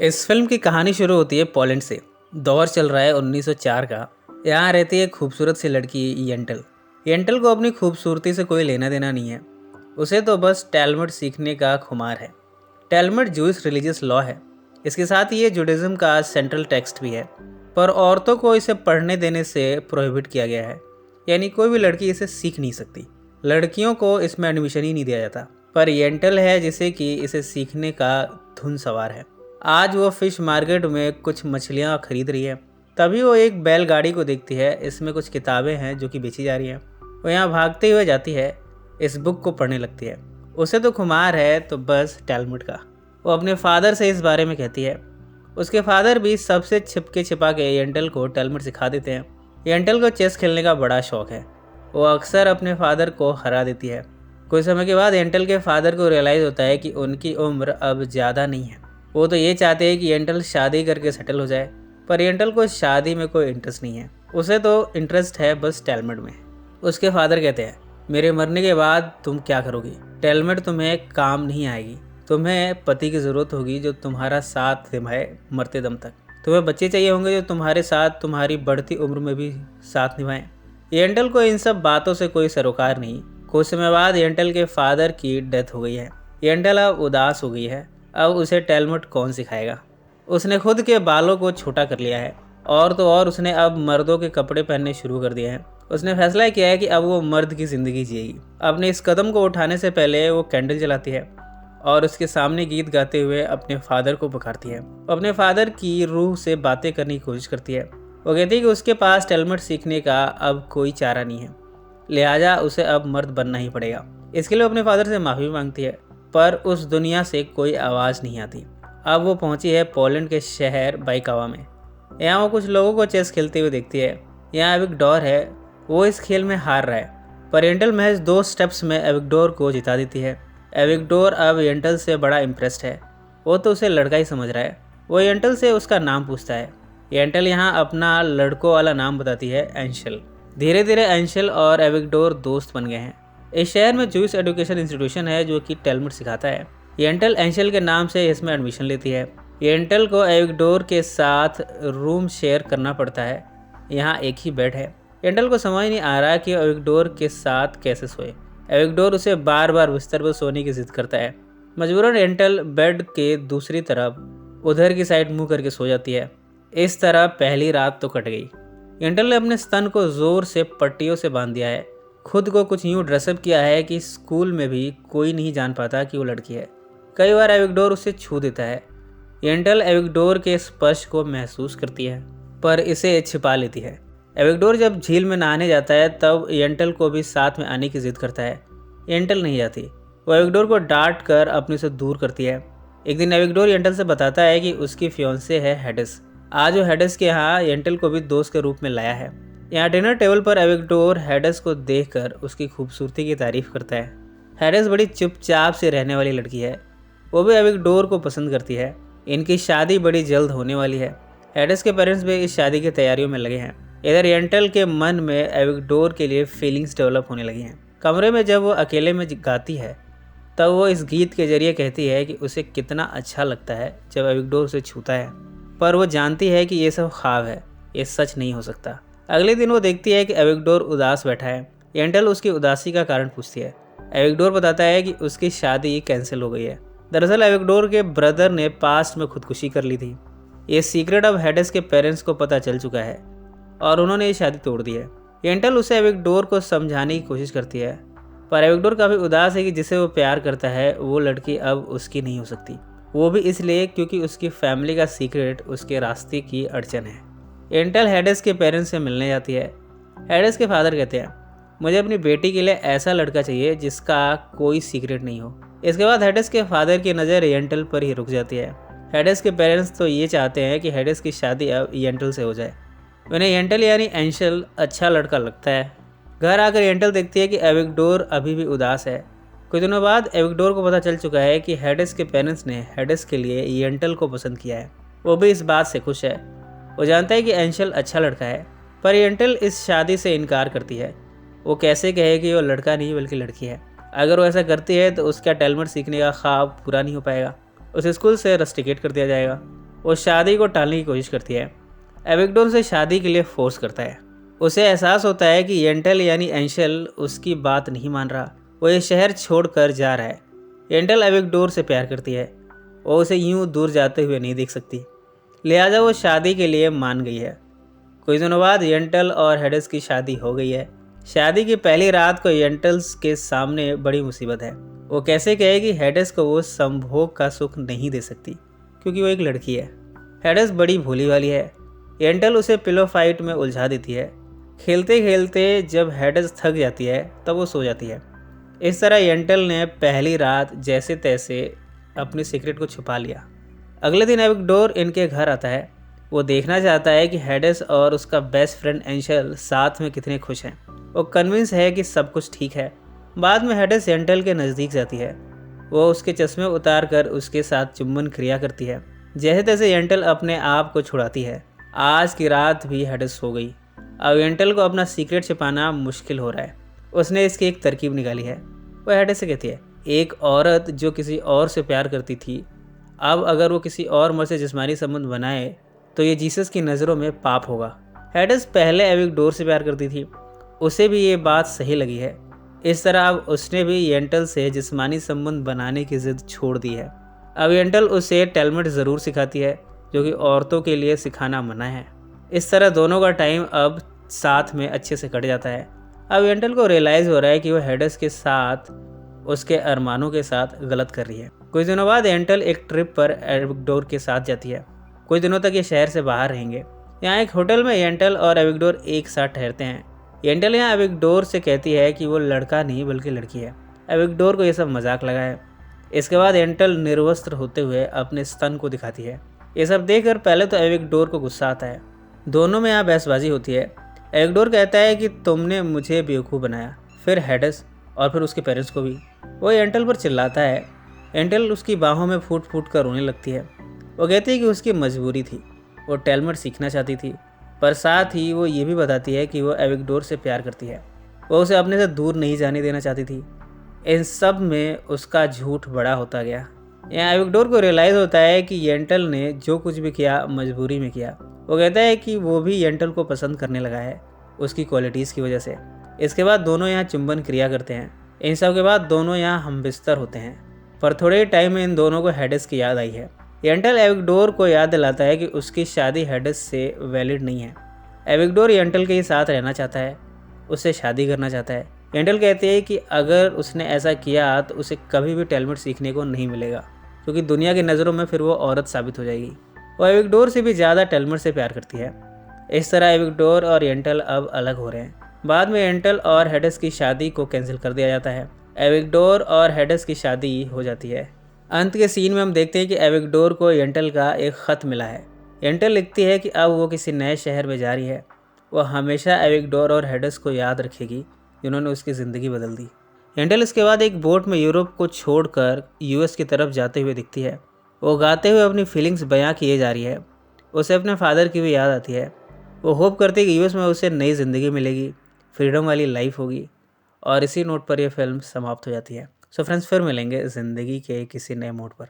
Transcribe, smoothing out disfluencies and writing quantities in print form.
इस फिल्म की कहानी शुरू होती है पोलैंड से। दौर चल रहा है 1904 का। यहाँ रहती है एक खूबसूरत सी लड़की येंटल। येंटल को अपनी खूबसूरती से कोई लेना देना नहीं है। उसे तो बस टैलमुड सीखने का खुमार है। टैलमुड जूइश रिलीजियस लॉ है। इसके साथ ही ये जुडाइज्म का सेंट्रल टेक्स्ट भी है। पर औरतों को इसे पढ़ने देने से प्रोहिबिट किया गया है। यानी कोई भी लड़की इसे सीख नहीं सकती। लड़कियों को इसमें एडमिशन ही नहीं दिया जाता। पर येंटल है जिसे कि इसे सीखने का धुन सवार है। आज वो फिश मार्केट में कुछ मछलियाँ खरीद रही है। तभी वो एक बैलगाड़ी को देखती है। इसमें कुछ किताबें हैं जो कि बेची जा रही हैं। वो यहाँ भागते हुए जाती है। इस बुक को पढ़ने लगती है। उसे तो खुमार है तो बस टैलमुड का। वो अपने फादर से इस बारे में कहती है। उसके फादर भी सबसे छिपके छिपा के येंटल को टैलमुड सिखा देते हैं। येंटल को चेस खेलने का बड़ा शौक है। वो अक्सर अपने फादर को हरा देती है। कुछ समय के बाद येंटल के फादर को रियलाइज़ होता है कि उनकी उम्र अब ज़्यादा नहीं है। वो तो ये चाहते हैं कि येंटल शादी करके सेटल हो जाए। पर येंटल को शादी में कोई इंटरेस्ट नहीं है। उसे तो इंटरेस्ट है बस टैलमुड में। उसके फादर कहते हैं, मेरे मरने के बाद तुम क्या करोगी? टैलमुड तुम्हें काम नहीं आएगी। तुम्हें पति की ज़रूरत होगी जो तुम्हारा साथ निभाए मरते दम तक। तुम्हें बच्चे चाहिए होंगे जो तुम्हारे साथ तुम्हारी बढ़ती उम्र में भी साथ निभाएं। येंटल को इन सब बातों से कोई सरोकार नहीं। कुछ समय बाद येंटल के फादर की डेथ हो गई है। येंटल अब उदास हो गई है। अब उसे टैलमुड कौन सिखाएगा? उसने खुद के बालों को छोटा कर लिया है। और तो और उसने अब मर्दों के कपड़े पहनने शुरू कर दिए हैं। उसने फैसला किया है कि अब वो मर्द की ज़िंदगी जिएगी। अपने इस कदम को उठाने से पहले वो कैंडल जलाती है और उसके सामने गीत गाते हुए अपने फादर को पुकारती है। वो अपने फादर की रूह से बातें करने की कोशिश करती है। वो कहती है कि उसके पास टैलमुड सीखने का अब कोई चारा नहीं है, लिहाजा उसे अब मर्द बनना ही पड़ेगा। इसके लिए अपने फादर से माफ़ी मांगती है। पर उस दुनिया से कोई आवाज़ नहीं आती। अब वो पहुंची है पोलैंड के शहर बाइकावा में। यहाँ वो कुछ लोगों को चेस खेलते हुए देखती है। यहाँ एविगडोर है। वो इस खेल में हार रहा है पर येंटल महज 2 स्टेप्स में एविगडोर को जिता देती है। एविगडोर अब येंटल से बड़ा इम्प्रेस्ड है। वो तो उसे लड़का ही समझ रहा है। वो येंटल से उसका नाम पूछता है। येंटल यहाँ अपना लड़कों वाला नाम बताती है, एंशल। धीरे धीरे एंशल और एविगडोर दोस्त बन गए हैं। इस शहर में जूइश एजुकेशन इंस्टीट्यूशन है जो कि टैलमुड सिखाता है। येंटल एंशल के नाम से इसमें एडमिशन लेती है। येंटल को एविगडोर के साथ रूम शेयर करना पड़ता है। यहाँ एक ही बेड है। येंटल को समझ नहीं आ रहा कि एविगडोर के साथ कैसे सोए। एविगडोर उसे बार बार बिस्तर पर सोने की जिद करता है। मजबूरन येंटल बेड के दूसरी तरफ उधर की साइड मुंह करके सो जाती है। इस तरह पहली रात तो कट गई। येंटल ने अपने स्तन को जोर से पट्टियों से बांध दिया है। खुद को कुछ यूँ ड्रेसअप किया है कि स्कूल में भी कोई नहीं जान पाता कि वो लड़की है। कई बार एविगडोर उसे छू देता है। येंटल एविगडोर के स्पर्श को महसूस करती है पर इसे छिपा लेती है। एविगडोर जब झील में नहाने जाता है तब येंटल को भी साथ में आने की जिद करता है। येंटल नहीं जाती। वो एविगडोर को डांट कर अपने से दूर करती है। एक दिन एविगडोर येंटल से बताता है कि उसकी फियोंसे है हेडिस। आज वो हेडिस के यहाँ येंटल को भी दोस्त के रूप में लाया है। यहाँ डिनर टेबल पर एविगडोर हेडिस को देखकर उसकी खूबसूरती की तारीफ करता है। हेडिस बड़ी चुपचाप से रहने वाली लड़की है। वो भी एविगडोर को पसंद करती है। इनकी शादी बड़ी जल्द होने वाली है। हेडिस के पेरेंट्स भी इस शादी की तैयारियों में लगे हैं। इधर येंटल के मन में एविगडोर के लिए फीलिंग्स डेवलप होने लगी हैं। कमरे में जब वो अकेले में गाती है तब वो इस गीत के जरिए कहती है कि उसे कितना अच्छा लगता है जब एविगडोर उसे छूता है। पर वो जानती है कि ये सब ख्वाब है, ये सच नहीं हो सकता। अगले दिन वो देखती है कि एविगडोर उदास बैठा है। येंटल उसकी उदासी का कारण पूछती है। एविगडोर बताता है कि उसकी शादी कैंसिल हो गई है। दरअसल एविगडोर के ब्रदर ने पास्ट में खुदकुशी कर ली थी। ये सीक्रेट अब हेडिस के पेरेंट्स को पता चल चुका है और उन्होंने ये शादी तोड़ दी है। येंटल उसे एविगडोर को समझाने की कोशिश करती है पर एविगडोर काफ़ी उदास है कि जिसे वो प्यार करता है वो लड़की अब उसकी नहीं हो सकती। वो भी इसलिए क्योंकि उसकी फैमिली का सीक्रेट उसके रास्ते की अड़चन है। येंटल हेडिस के पेरेंट्स से मिलने जाती है। हेडिस के फादर कहते हैं, मुझे अपनी बेटी के लिए ऐसा लड़का चाहिए जिसका कोई सीक्रेट नहीं हो। इसके बाद हेडिस के फादर की नज़र येंटल पर ही रुक जाती है। हेडिस के पेरेंट्स तो ये चाहते हैं कि हेडिस की शादी अब येंटल से हो जाए। उन्हें येंटल यानी एंशल अच्छा लड़का लगता है। घर आकर येंटल देखती है कि एविगडोर अभी भी उदास है। कुछ दिनों बाद एविगडोर को पता चल चुका है कि हेडिस के पेरेंट्स ने हेडिस के लिए येंटल को पसंद किया है। वो भी इस बात से खुश है। वो जानता है कि एंशल अच्छा लड़का है पर येंटल इस शादी से इनकार करती है। वो कैसे कहे कि वो लड़का नहीं बल्कि लड़की है। अगर वो ऐसा करती है तो उसका टैलमुड सीखने का ख्वाब पूरा नहीं हो पाएगा। उसे स्कूल से रस्टिकेट कर दिया जाएगा। वो शादी को टालने की कोशिश करती है। एविगडोर उसे शादी के लिए फोर्स करता है। उसे एहसास होता है कि येंटल यानी एंशल उसकी बात नहीं मान रहा, वो ये शहर छोड़कर जा रहा है। येंटल एविगडोर से प्यार करती है, वो उसे यूं दूर जाते हुए नहीं देख सकती, लिहाजा वो शादी के लिए मान गई है। कुछ दिनों बाद येंटल और हेडेस की शादी हो गई है। शादी की पहली रात को येंटल्स के सामने बड़ी मुसीबत है। वो कैसे कहे कि हेडेस को वो संभोग का सुख नहीं दे सकती क्योंकि वो एक लड़की है। हेडेस बड़ी भोली वाली है। येंटल उसे पिलो फाइट में उलझा देती है। खेलते खेलते जब हेडेस थक जाती है तब वो सो जाती है। इस तरह येंटल ने पहली रात जैसे तैसे अपनी सीक्रेट को छुपा लिया। अगले दिन एविगडोर इनके घर आता है। वो देखना चाहता है कि हेडेस और उसका बेस्ट फ्रेंड एंशल साथ में कितने खुश हैं। वो कन्विंस है कि सब कुछ ठीक है। बाद में हेडेस येंटल के नज़दीक जाती है। वो उसके चश्मे उतार कर उसके साथ चुंबन क्रिया करती है। जैसे तैसे येंटल अपने आप को छुड़ाती है। आज की रात भी हेडेस सो गई। अब येंटल को अपना सीक्रेट छिपाना मुश्किल हो रहा है। उसने इसकी एक तरकीब निकाली है। वो हेडेस से कहती है, एक औरत जो किसी और से प्यार करती थी, अब अगर वो किसी और मर्द से जिस्मानी संबंध बनाए तो ये जीसस की नज़रों में पाप होगा। हेडेस पहले एविगडोर से प्यार करती थी, उसे भी ये बात सही लगी है। इस तरह अब उसने भी येंटल से जिस्मानी संबंध बनाने की जिद छोड़ दी है। अब येंटल उसे टेलमेट ज़रूर सिखाती है, जो कि औरतों के लिए सिखाना मना है। इस तरह दोनों का टाइम अब साथ में अच्छे से कट जाता है। अब येंटल को रियलाइज़ हो रहा है कि वो हेडेस के साथ उसके अरमानों के साथ गलत कर रही है। कुछ दिनों बाद येंटल एक ट्रिप पर एविगडोर के साथ जाती है। कुछ दिनों तक ये शहर से बाहर रहेंगे। यहाँ एक होटल में येंटल और एविगडोर एक साथ ठहरते हैं। येंटल यहाँ एविगडोर से कहती है कि वो लड़का नहीं बल्कि लड़की है। एविगडोर को ये सब मजाक लगा है। इसके बाद येंटल निर्वस्त्र होते हुए अपने स्तन को दिखाती है। ये सब देखकर पहले तो एविगडोर को गुस्सा आता है। दोनों में यहाँ बहसबाजी होती है। एविगडोर कहता है कि तुमने मुझे बेवकूफ़ बनाया, फिर हेडेस और फिर उसके पेरेंट्स को भी। वो येंटल पर चिल्लाता है। येंटल उसकी बाहों में फूट फूट कर रोने लगती है। वो कहती है कि उसकी मजबूरी थी, वो टेलमेट सीखना चाहती थी, पर साथ ही वो ये भी बताती है कि वो एविगडोर से प्यार करती है, वो उसे अपने से दूर नहीं जाने देना चाहती थी। इन सब में उसका झूठ बड़ा होता गया। यहाँ एविगडोर को रियलाइज़ होता है कि येंटल ने जो कुछ भी किया मजबूरी में किया। वो कहता है कि वो भी येंटल को पसंद करने लगा है उसकी क्वालिटीज़ की वजह से। इसके बाद दोनों यहाँ चुंबन क्रिया करते हैं। इन सब के बाद दोनों यहाँ हमबिस्तर होते हैं, पर थोड़े ही टाइम में इन दोनों को हेडेस की याद आई है। येंटल एविगडोर को याद दिलाता है कि उसकी शादी हेडेस से वैलिड नहीं है। एविगडोर येंटल के साथ रहना चाहता है, उससे शादी करना चाहता है। येंटल कहती है कि अगर उसने ऐसा किया तो उसे कभी भी टेलमेट सीखने को नहीं मिलेगा, क्योंकि दुनिया की नज़रों में फिर वो औरत साबित हो जाएगी। वो एविगडोर से भी ज़्यादा टेलमेट से प्यार करती है। इस तरह एविगडोर और येंटल अब अलग हो रहे हैं। बाद में येंटल और हेडेस की शादी को कैंसिल कर दिया जाता है। एविगडोर और हेडेस की शादी हो जाती है। अंत के सीन में हम देखते हैं कि एविगडोर को येंटल का एक ख़त मिला है। येंटल लिखती है कि अब वो किसी नए शहर में जा रही है। वो हमेशा एविगडोर और हेडेस को याद रखेगी, जिन्होंने उसकी ज़िंदगी बदल दी। येंटल इसके बाद एक बोट में यूरोप को छोड़कर यूएस की तरफ जाते हुए दिखती है। वो गाते हुए अपनी फीलिंग्स बयां किए जा रही है। उसे अपने फादर की भी याद आती है। वो होप करती है कि यूएस में उसे नई ज़िंदगी मिलेगी, फ्रीडम वाली लाइफ होगी। और इसी नोट पर यह फिल्म समाप्त हो जाती है। सो फ्रेंड्स, फिर मिलेंगे ज़िंदगी के किसी नए मोड़ पर।